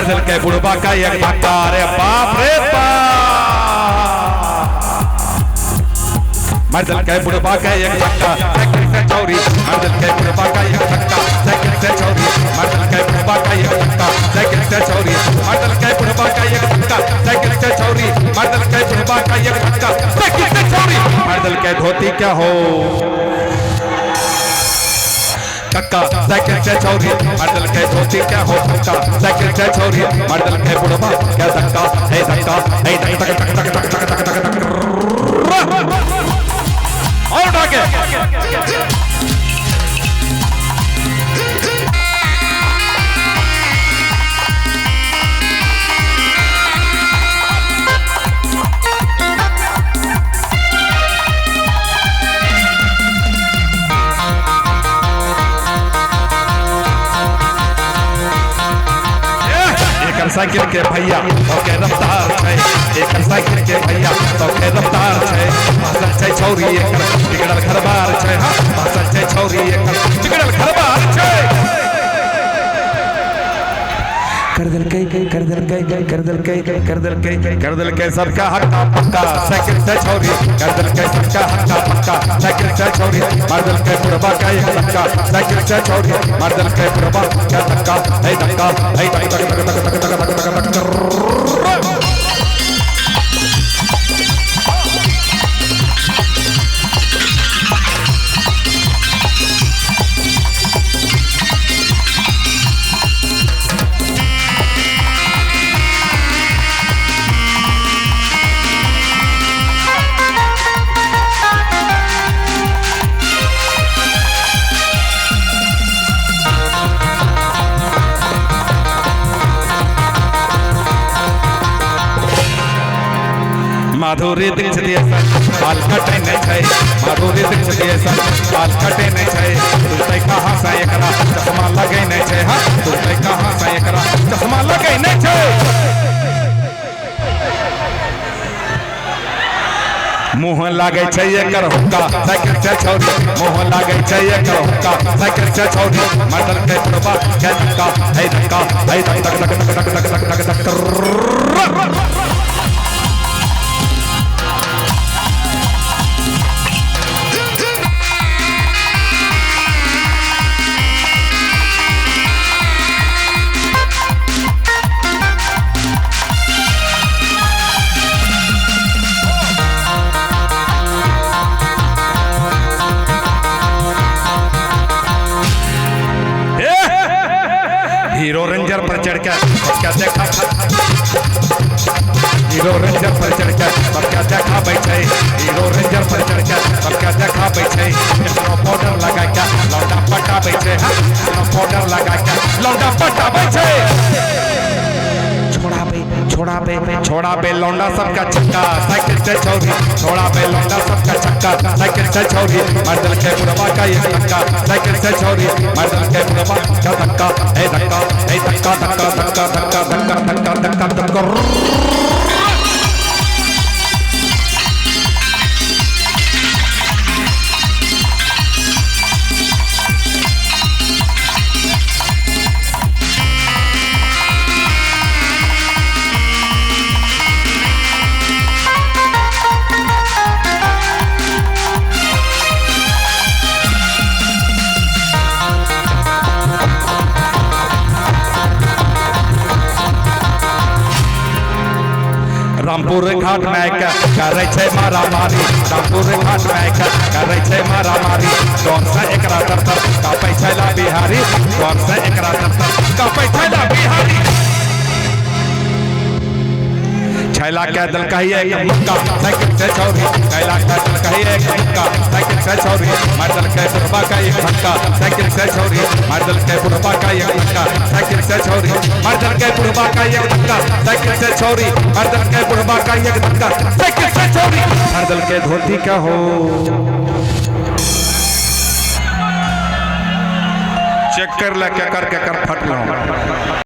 मर्दल के बुढ़बा का एक धक्का, अरे बाप रे मर्दल के बुढ़बा का एक धक्का, साइकिल से चोरी, मर्दल के बुढ़बा का एक धक्का, साइकिल से चोरी, मर्दल के बुढ़बा का एक धक्का, साइकिल से चोरी, मर्दल के बुढ़बा का एक धक्का, साइकिल से चोरी, मर्दल के बुढ़बा का एक धक्का, साइकिल से चोरी, मर्दल के धोती क्या हो धक्का, साइकिल से चोरी, मर्दल के धोती क्या हो धक्का, साइकिल से चोरी, मर्दल के बुढ़बा क्या धक्का है धक्का है धक्का और आगे साइकिल के भैया तो के रफ्तार है, एक साइकिल के भैया तो के रफ्तार है, भाषण छै छौरी एक बिगड़ल घरबार है, हां भाषण छै छौरी एक बिगड़ल घरबार है, कर दिल के सबका हक्का पक्का, साइकिल से छौरी कर दिल के सबका हक्का पक्का, साइकिल से छौरी मर्दल के बुढ़बा का एक धक्का, साइकिल से छौरी मर्दल के बुढ़बा क्या धक्का है धक्का है माधुरी दीक्षित बाल कटे नहीं छै, माधुरी दीक्षित बाल कटे नहीं छै, तुझे कहाँ से एकरा चश्मा लगे नहीं छै, हाँ तुझे कहाँ से एकरा चश्मा लगे नहीं छै, मुँह लागे छै एकर हुक्का, साइकिल से छौरी मुँह लागे छै एकर हुक्का, साइकिल से छौरी मर्दल के बुढ़बा क्या धक्का है धक्का है धक्का हीरो रेंजर पर चढ़ कर क्या देखा, हीरो रेंजर पर चढ़ कर क्या देखा बैठे, हीरो रेंजर पर चढ़ कर क्या देखा बैठे, पाउडर लगा क्या लौंडा पटा बैठे, पाउडर लगा क्या लौंडा पटा बैठे, छोड़ा पे लौंडा सबका छक्का, साइकिल से छौरी छोड़ा पे लौंडा सबका छक्का, साइकिल से छौरी मर्दल के बुढ़बा का ये धक्का, साइकिल से छौरी मर्दल के बुढ़बा का धक्का है धक्का है धक्का धक्का धक्का धक्का धक्का धक्का धक्का धक्का रामपुर घाट में करे छै मारा मारी, रामपुर घाट में करे छै मारा मारी, कौन सा एकरा तरतर कापै छै ला बिहारी, कौन सा एकरा तरतर कापै छै ला बिहारी, छैला के दल कहिए एक मुक्का, साइकिल से छौरी छैला के दल कहिए एक मुक्का, साइकिल से छौरी मर्दल के बुढ़बा का एक धक्का, साइकिल से छौरी मर्दल के बुढ़बा का एक धक्का, साइकिल से छौरी मर्दल के बुढ़बा का एक धक्का, साइकिल से छौरी मर्दल के बुढ़बा का एक धक्का, साइकिल से छौरी मर्दल के धोती क्या हो चेक कर ले क्या कर फट लो।